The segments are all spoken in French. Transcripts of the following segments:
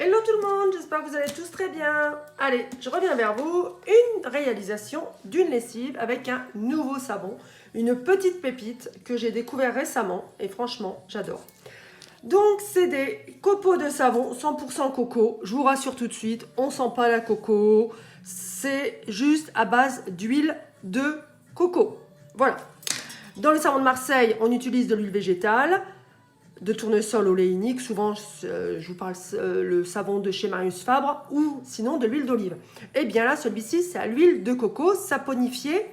Hello tout le monde, j'espère que vous allez tous très bien. Allez, je reviens vers vous. Une réalisation d'une lessive avec un nouveau savon. Une petite pépite que j'ai découvert récemment et franchement, j'adore. Donc, c'est des copeaux de savon 100% coco. Je vous rassure tout de suite, on sent pas la coco. C'est juste à base d'huile de coco. Voilà. Dans le savon de Marseille, on utilise de l'huile végétale, de tournesol oléinique, souvent je vous parle le savon de chez Marius Fabre, ou sinon de l'huile d'olive. Et bien là, celui-ci, c'est à l'huile de coco saponifiée.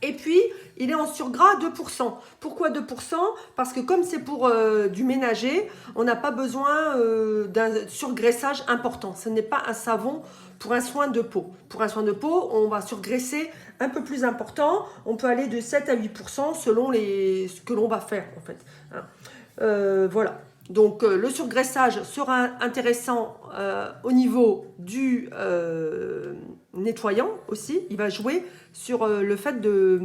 Et puis, il est en surgras 2%. Pourquoi 2%? Parce que comme c'est pour du ménager, on n'a pas besoin d'un surgraissage important. Ce n'est pas un savon pour un soin de peau. Pour un soin de peau, on va surgraisser un peu plus important. On peut aller de 7 à 8% selon ce que l'on va faire, en fait. Voilà. Donc, le surgraissage sera intéressant au niveau du nettoyant aussi. Il va jouer sur le fait de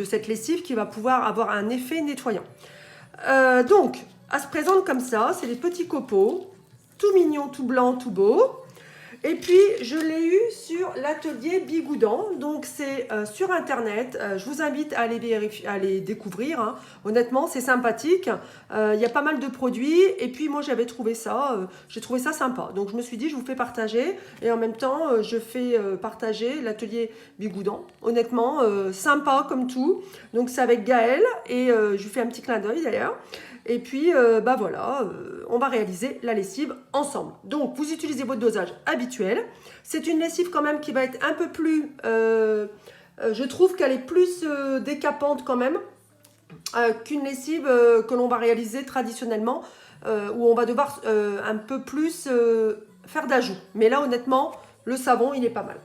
cette lessive qui va pouvoir avoir un effet nettoyant. Donc, elle se présente comme ça. C'est des petits copeaux, tout mignons, tout blancs, tout beaux. Et puis, je l'ai eu sur l'atelier Bigoudon. Donc, c'est sur Internet. Je vous invite à aller vérifier, à les découvrir. Hein. Honnêtement, c'est sympathique. Il y a pas mal de produits. Et puis, moi, j'avais trouvé ça. J'ai trouvé ça sympa. Donc, je me suis dit, je vous fais partager. Et en même temps, je fais partager l'atelier Bigoudon. Honnêtement, sympa comme tout. Donc, c'est avec Gaëlle. Et je lui fais un petit clin d'œil d'ailleurs. Et puis, bah voilà, on va réaliser la lessive ensemble. Donc, vous utilisez votre dosage habituel. C'est une lessive quand même qui va être un peu plus... je trouve qu'elle est plus décapante quand même qu'une lessive que l'on va réaliser traditionnellement, où on va devoir un peu plus faire d'ajout. Mais là, honnêtement, le savon, il est pas mal.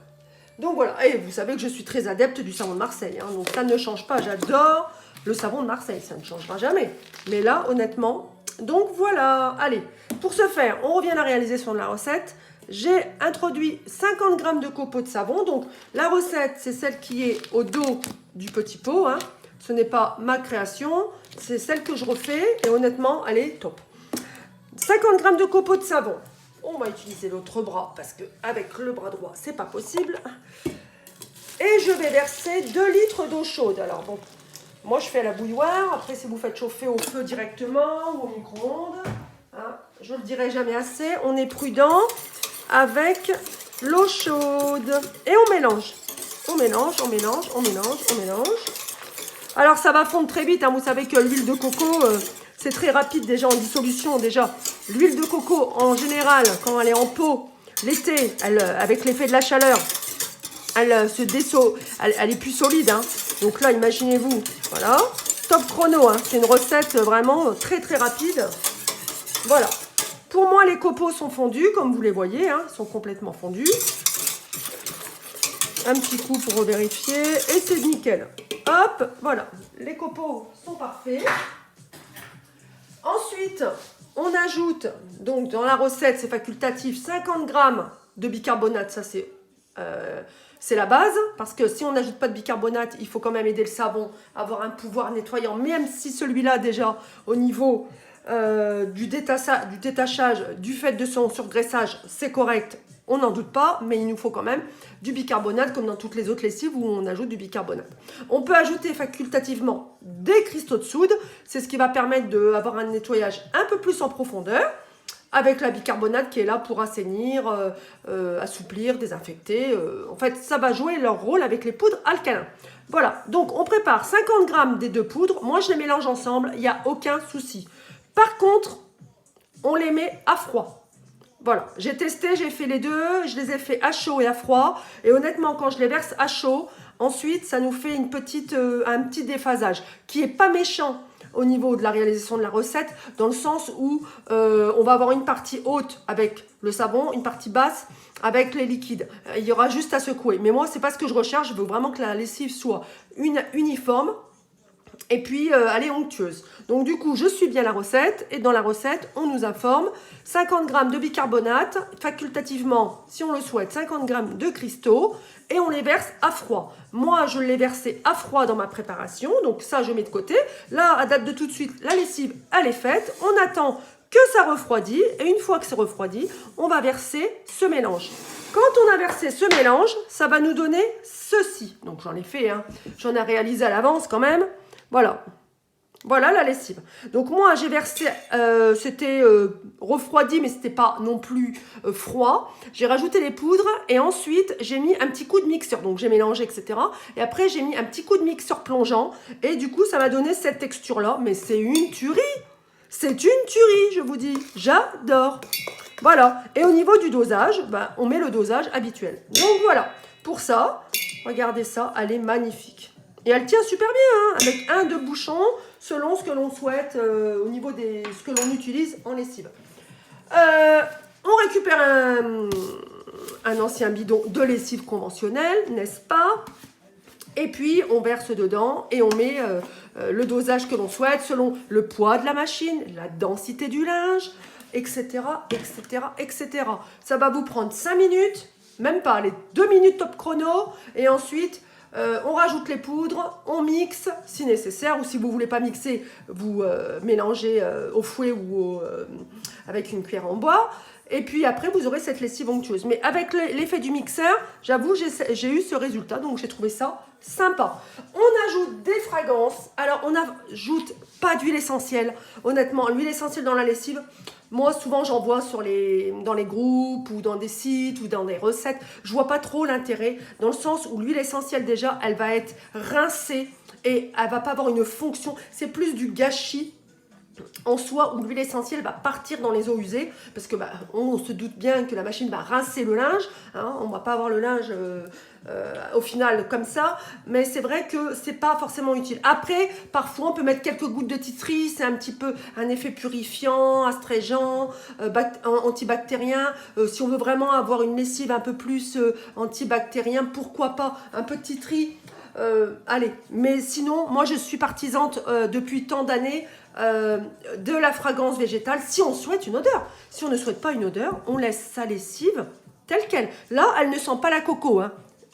Donc voilà, et vous savez que je suis très adepte du savon de Marseille. Hein, donc ça ne change pas, j'adore le savon de Marseille, ça ne changera jamais. Mais là, honnêtement, donc voilà. Allez, pour ce faire, on revient à la réalisation de la recette. J'ai introduit 50 g de copeaux de savon. Donc la recette, c'est celle qui est au dos du petit pot. Hein. Ce n'est pas ma création, c'est celle que je refais. Et honnêtement, elle est top. 50 g de copeaux de savon. On va utiliser l'autre bras parce qu'avec le bras droit, c'est pas possible. Et je vais verser 2 litres d'eau chaude. Alors bon, moi je fais à la bouilloire. Après, si vous faites chauffer au feu directement ou au micro-ondes, hein, je ne le dirai jamais assez, on est prudent avec l'eau chaude. Et on mélange. On mélange, on mélange, on mélange, on mélange. Alors ça va fondre très vite. Hein. Vous savez que l'huile de coco... c'est très rapide déjà en dissolution. Déjà, l'huile de coco, en général, quand elle est en pot, l'été, avec l'effet de la chaleur, elle se dissout, elle est plus solide. Hein. Donc là, imaginez-vous, voilà, top chrono. Hein. C'est une recette vraiment très très rapide. Voilà. Pour moi, les copeaux sont fondus, comme vous les voyez, hein, sont complètement fondus. Un petit coup pour vérifier, et c'est nickel. Hop, voilà, les copeaux sont parfaits. Ensuite, on ajoute, donc dans la recette, c'est facultatif, 50 g de bicarbonate. Ça, c'est la base. Parce que si on n'ajoute pas de bicarbonate, il faut quand même aider le savon à avoir un pouvoir nettoyant. Même si celui-là, déjà, au niveau du détachage, du fait de son surgraissage, c'est correct. On n'en doute pas, mais il nous faut quand même du bicarbonate, comme dans toutes les autres lessives où on ajoute du bicarbonate. On peut ajouter facultativement des cristaux de soude. C'est ce qui va permettre d'avoir un nettoyage un peu plus en profondeur, avec la bicarbonate qui est là pour assainir, assouplir, désinfecter. En fait, ça va jouer leur rôle avec les poudres alcalines. Voilà, donc on prépare 50 g des deux poudres. Moi, je les mélange ensemble, il n'y a aucun souci. Par contre, on les met à froid. Voilà, j'ai testé, j'ai fait les deux, je les ai fait à chaud et à froid. Et honnêtement, quand je les verse à chaud, ensuite, ça nous fait un petit déphasage qui n'est pas méchant au niveau de la réalisation de la recette, dans le sens où on va avoir une partie haute avec le savon, une partie basse avec les liquides. Il y aura juste à secouer. Mais moi, ce n'est pas ce que je recherche. Je veux vraiment que la lessive soit uniforme. Et puis, elle est onctueuse. Donc, du coup, je suis bien la recette. Et dans la recette, on nous informe 50 g de bicarbonate, facultativement, si on le souhaite, 50 g de cristaux. Et on les verse à froid. Moi, je l'ai versé à froid dans ma préparation. Donc, ça, je mets de côté. Là, à date de tout de suite, la lessive, elle est faite. On attend que ça refroidit. Et une fois que c'est refroidi, on va verser ce mélange. Quand on a versé ce mélange, ça va nous donner ceci. Donc j'en ai fait, hein. J'en ai réalisé à l'avance quand même. Voilà. Voilà la lessive. Donc moi j'ai versé, c'était refroidi mais c'était pas non plus froid. J'ai rajouté les poudres et ensuite j'ai mis un petit coup de mixeur. Donc j'ai mélangé etc. Et après j'ai mis un petit coup de mixeur plongeant et du coup ça m'a donné cette texture là. Mais c'est une tuerie. C'est une tuerie je vous dis. J'adore. Voilà. Et au niveau du dosage, bah, on met le dosage habituel. Donc voilà. Pour ça, regardez ça, elle est magnifique. Et elle tient super bien, hein, avec 1-2 bouchons, selon ce que l'on souhaite, au niveau de ce que l'on utilise en lessive. On récupère un ancien bidon de lessive conventionnelle, n'est-ce pas? Et puis, on verse dedans et on met le dosage que l'on souhaite, selon le poids de la machine, la densité du linge, etc., etc., etc. Ça va vous prendre 5 minutes, même pas, les 2 minutes top chrono, et ensuite... on rajoute les poudres, on mixe si nécessaire, ou si vous ne voulez pas mixer, vous mélangez au fouet ou avec une cuillère en bois. Et puis après, vous aurez cette lessive onctueuse. Mais avec l'effet du mixeur, j'avoue, j'ai eu ce résultat, donc j'ai trouvé ça sympa. On ajoute des fragrances. Alors, on n'ajoute pas d'huile essentielle. Honnêtement, l'huile essentielle dans la lessive... Moi, souvent, j'en vois dans les groupes ou dans des sites ou dans des recettes. Je vois pas trop l'intérêt dans le sens où l'huile essentielle, déjà, elle va être rincée et elle va pas avoir une fonction. C'est plus du gâchis en soi où l'huile essentielle va partir dans les eaux usées parce que bah, on se doute bien que la machine va rincer le linge. Hein, on va pas avoir le linge... au final comme ça, mais c'est vrai que c'est pas forcément utile. Après, parfois on peut mettre quelques gouttes de tea tree, c'est un petit peu un effet purifiant, astringent, antibactérien. Si on veut vraiment avoir une lessive un peu plus antibactérien, pourquoi pas un peu de tea tree. Allez, mais sinon, moi je suis partisante depuis tant d'années de la fragrance végétale si on souhaite une odeur. Si on ne souhaite pas une odeur, on laisse sa lessive telle qu'elle. Là, elle ne sent pas la coco, hein.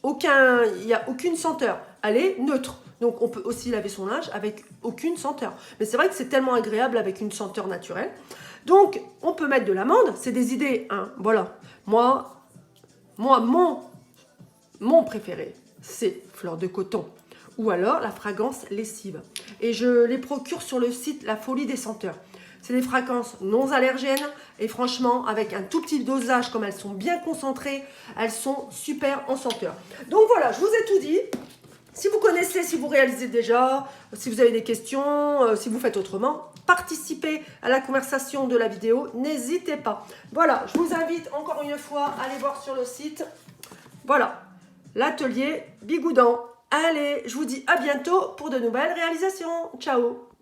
Il n'y a aucune senteur. Elle est neutre. Donc, on peut aussi laver son linge avec aucune senteur. Mais c'est vrai que c'est tellement agréable avec une senteur naturelle. Donc, on peut mettre de l'amande. C'est des idées, hein. Voilà. Moi, mon préféré, c'est fleur de coton. Ou alors, la fragrance lessive. Et je les procure sur le site La Folie des Senteurs. C'est des fragrances non allergènes et franchement, avec un tout petit dosage, comme elles sont bien concentrées, elles sont super en senteur. Donc voilà, je vous ai tout dit. Si vous connaissez, si vous réalisez déjà, si vous avez des questions, si vous faites autrement, participez à la conversation de la vidéo, n'hésitez pas. Voilà, je vous invite encore une fois à aller voir sur le site. Voilà, l'atelier Bigoudin. Allez, je vous dis à bientôt pour de nouvelles réalisations. Ciao!